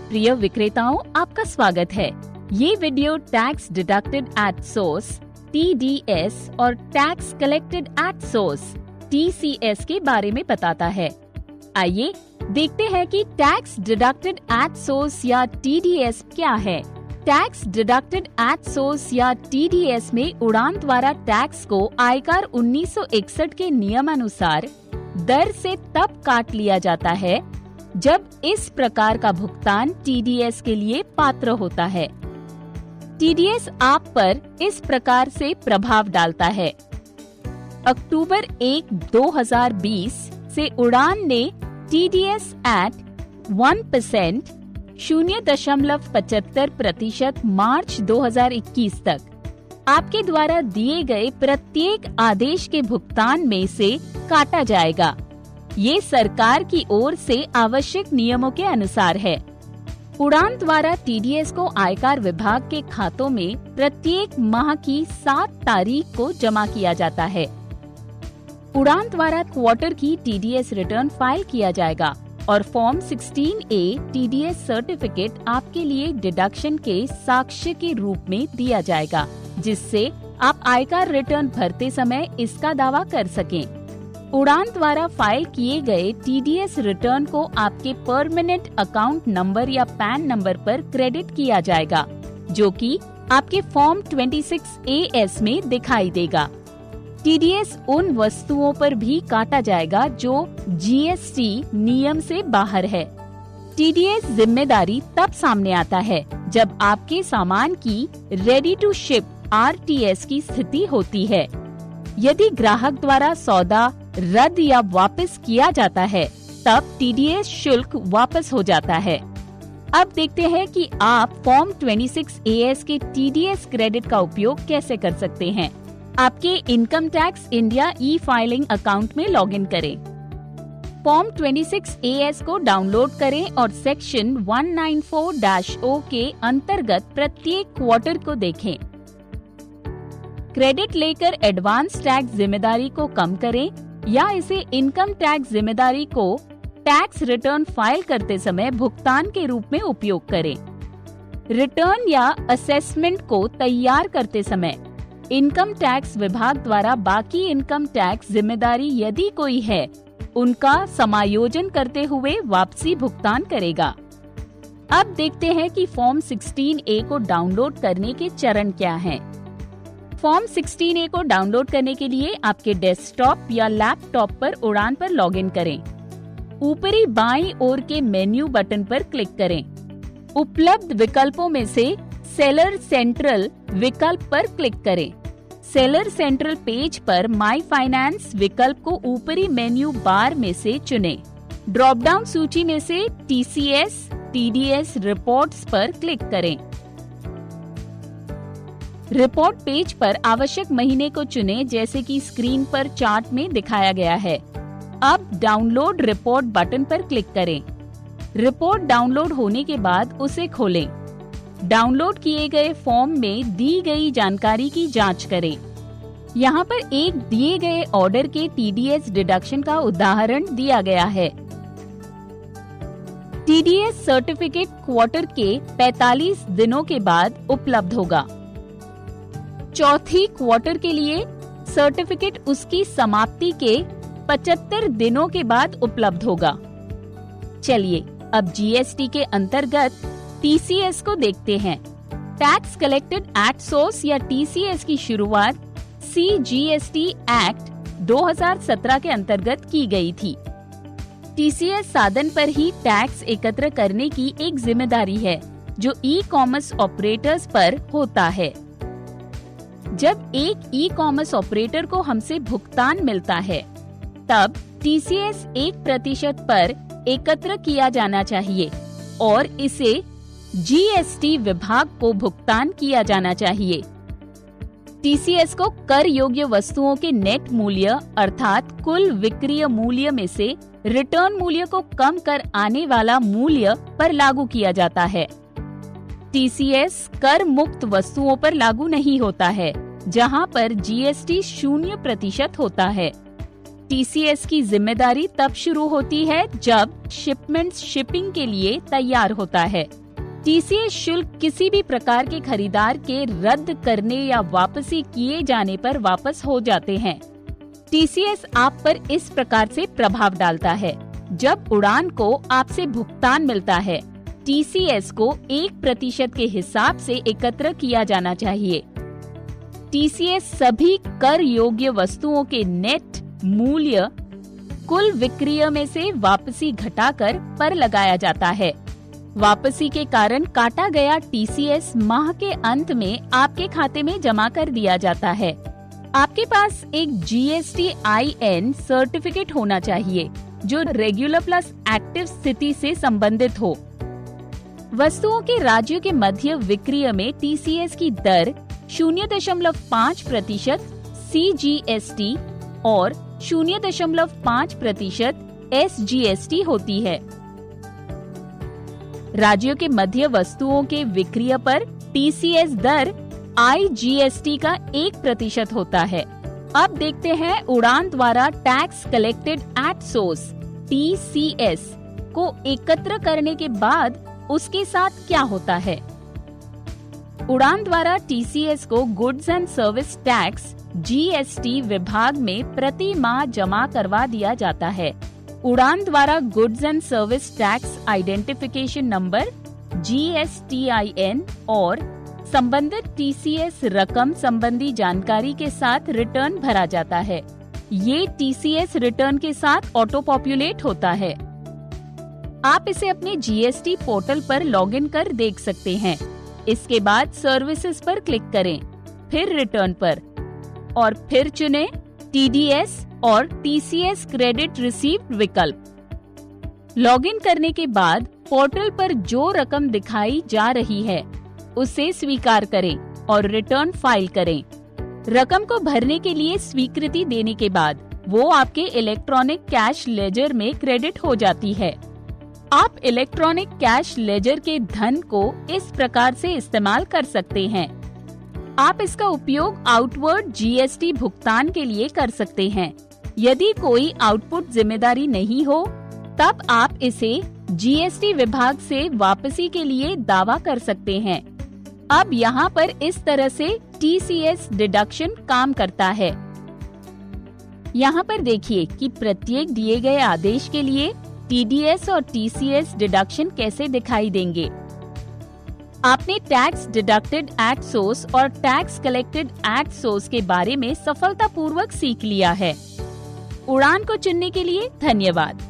प्रिय विक्रेताओं, आपका स्वागत है। ये video tax deducted at source (TDS) और tax collected at source (TCS) के बारे में बताता है। आइए देखते हैं कि टैक्स डिडक्टेड एट सोर्स या TDS क्या है। टैक्स डिडक्टेड एट सोर्स या TDS में उड़ान द्वारा टैक्स को आयकर 1961 के नियमानुसार दर से तब काट लिया जाता है जब इस प्रकार का भुगतान TDS के लिए पात्र होता है। TDS आप पर इस प्रकार से प्रभाव डालता है। अक्टूबर 1, 2020 से उड़ान ने TDS एट 1% 0.75% मार्च 2021 तक आपके द्वारा दिए गए प्रत्येक आदेश के भुगतान में से काटा जाएगा। ये सरकार की ओर से आवश्यक नियमों के अनुसार है। उड़ान द्वारा TDS को आयकर विभाग के खातों में प्रत्येक माह की 7 तारीख को जमा किया जाता है। उड़ान द्वारा क्वार्टर की TDS रिटर्न फाइल किया जाएगा और फॉर्म 16A TDS सर्टिफिकेट आपके लिए डिडक्शन के साक्ष्य के रूप में दिया जाएगा, जिससे आप आयकर रिटर्न भरते समय इसका दावा कर सकें। उड़ान द्वारा फाइल किए गए TDS रिटर्न को आपके परमानेंट अकाउंट नंबर या पैन नंबर पर क्रेडिट किया जाएगा, जो कि आपके फॉर्म 26AS में दिखाई देगा। TDS उन वस्तुओं पर भी काटा जाएगा जो GST नियम से बाहर है। TDS जिम्मेदारी तब सामने आता है जब आपके सामान की रेडी टू शिप RTS की स्थिति होती है। यदि ग्राहक द्वारा सौदा रद्द या वापस किया जाता है, तब TDS शुल्क वापस हो जाता है। अब देखते हैं कि आप फॉर्म 26AS के TDS क्रेडिट का उपयोग कैसे कर सकते हैं। आपके इनकम टैक्स इंडिया ई-फाइलिंग अकाउंट में लॉगिन करें। फॉर्म 26AS को डाउनलोड करें और सेक्शन 194-O के अंतर्गत प्रत्येक क्वार्टर को देखें। क्रेडिट लेकर एडवांस टैक्स जिम्मेदारी को कम करें या इसे इनकम टैक्स जिम्मेदारी को टैक्स रिटर्न फाइल करते समय भुगतान के रूप में उपयोग करें। रिटर्न या असेसमेंट को तैयार करते समय इनकम टैक्स विभाग द्वारा बाकी इनकम टैक्स जिम्मेदारी यदि कोई है, उनका समायोजन करते हुए वापसी भुगतान करेगा। अब देखते हैं कि फॉर्म 16A को डाउनलोड करने के चरण क्या हैं। फॉर्म 16A को डाउनलोड करने के लिए आपके डेस्कटॉप या लैपटॉप पर उड़ान पर लॉगिन करें। ऊपरी बाईं ओर के मेन्यू बटन पर क्लिक करें। उपलब्ध विकल्पों में से सेलर सेंट्रल विकल्प पर क्लिक करें। सेलर सेंट्रल पेज पर माई फाइनेंस विकल्प को ऊपरी मेन्यू बार में से चुनें। ड्रॉप डाउन सूची में से TCS TDS रिपोर्ट्स पर क्लिक करें। रिपोर्ट पेज पर आवश्यक महीने को चुनें, जैसे कि स्क्रीन पर चार्ट में दिखाया गया है। अब डाउनलोड रिपोर्ट बटन पर क्लिक करें। रिपोर्ट डाउनलोड होने के बाद उसे खोलें। डाउनलोड किए गए फॉर्म में दी गई जानकारी की जांच करें। यहाँ पर एक दिए गए ऑर्डर के TDS डिडक्शन का उदाहरण दिया गया है। TDS सर्टिफिकेट क्वार्टर के 45 दिनों के बाद उपलब्ध होगा। चौथी क्वार्टर के लिए सर्टिफिकेट उसकी समाप्ति के 75 दिनों के बाद उपलब्ध होगा। चलिए अब GST के अंतर्गत TCS को देखते हैं। टैक्स कलेक्टेड एट सोर्स या TCS की शुरुआत CGST एक्ट 2017 के अंतर्गत की गई थी। TCS साधन पर ही टैक्स एकत्र करने की एक जिम्मेदारी है, जो ई-कॉमर्स ऑपरेटर्स पर होता है। जब एक ई-कॉमर्स ऑपरेटर को हमसे भुगतान मिलता है, तब TCS 1% पर एकत्र किया जाना चाहिए और इसे GST विभाग को भुगतान किया जाना चाहिए। TCS को कर योग्य वस्तुओं के नेट मूल्य अर्थात कुल विक्रय मूल्य में से रिटर्न मूल्य को कम कर आने वाला मूल्य पर लागू किया जाता है। TCS कर मुक्त वस्तुओं पर लागू नहीं होता है, जहां पर GST 0% होता है। टीसीएस की जिम्मेदारी तब शुरू होती है जब शिपमेंट शिपिंग के लिए तैयार होता है। टीसीएस शुल्क किसी भी प्रकार के खरीदार के रद्द करने या वापसी किए जाने पर वापस हो जाते हैं। टीसीएस आप पर इस प्रकार से प्रभाव डालता है। जब उड़ान को आपसे भुगतान मिलता है, टीसीएस को 1% के हिसाब से एकत्र किया जाना चाहिए। टीसीएस सभी कर योग्य वस्तुओं के नेट मूल्य कुल विक्रय में से वापसी घटाकर पर लगाया जाता है। वापसी के कारण काटा गया टीसीएस माह के अंत में आपके खाते में जमा कर दिया जाता है। आपके पास एक GSTIN सर्टिफिकेट होना चाहिए जो रेगुलर प्लस एक्टिव स्थिति से संबंधित हो। वस्तुओं के राज्यों के मध्य विक्रय में टीसीएस की दर 0.5% CGST और 0.5% SGST होती है। राज्यों के मध्य वस्तुओं के विक्रय पर टीसीएस दर IGST का 1% होता है। अब देखते हैं उड़ान द्वारा tax collected at source TCS को एकत्र करने के बाद उसके साथ क्या होता है। उड़ान द्वारा टीसीएस को goods and service tax GST विभाग में प्रति माह जमा करवा दिया जाता है। उड़ान द्वारा goods and service tax identification number GSTIN और संबंधित टीसीएस रकम संबंधी जानकारी के साथ रिटर्न भरा जाता है। ये टीसीएस रिटर्न के साथ ऑटो पॉपुलेट होता है। आप इसे अपने GST पोर्टल पर लॉगिन कर देख सकते हैं। इसके बाद सर्विसेज पर क्लिक करें, फिर रिटर्न पर और फिर चुनें TDS और TCS क्रेडिट रिसीव्ड विकल्प। लॉगिन करने के बाद पोर्टल पर जो रकम दिखाई जा रही है उसे स्वीकार करें और रिटर्न फाइल करें। रकम को भरने के लिए स्वीकृति देने के बाद वो आपके इलेक्ट्रॉनिक कैश लेजर में क्रेडिट हो जाती है। आप इलेक्ट्रॉनिक कैश लेजर के धन को इस प्रकार से इस्तेमाल कर सकते हैं। आप इसका उपयोग आउटवर्ड GST भुगतान के लिए कर सकते हैं। यदि कोई आउटपुट जिम्मेदारी नहीं हो, तब आप इसे GST विभाग से वापसी के लिए दावा कर सकते हैं। अब यहाँ पर इस तरह से TCS डिडक्शन काम करता है। यहाँ पर देखिए कि प्रत्येक दिए गए आदेश के लिए TDS और TCS डिडक्शन कैसे दिखाई देंगे। आपने टैक्स डिडक्टेड एट सोर्स और टैक्स कलेक्टेड एट सोर्स के बारे में सफलतापूर्वक सीख लिया है। उड़ान को चुनने के लिए धन्यवाद।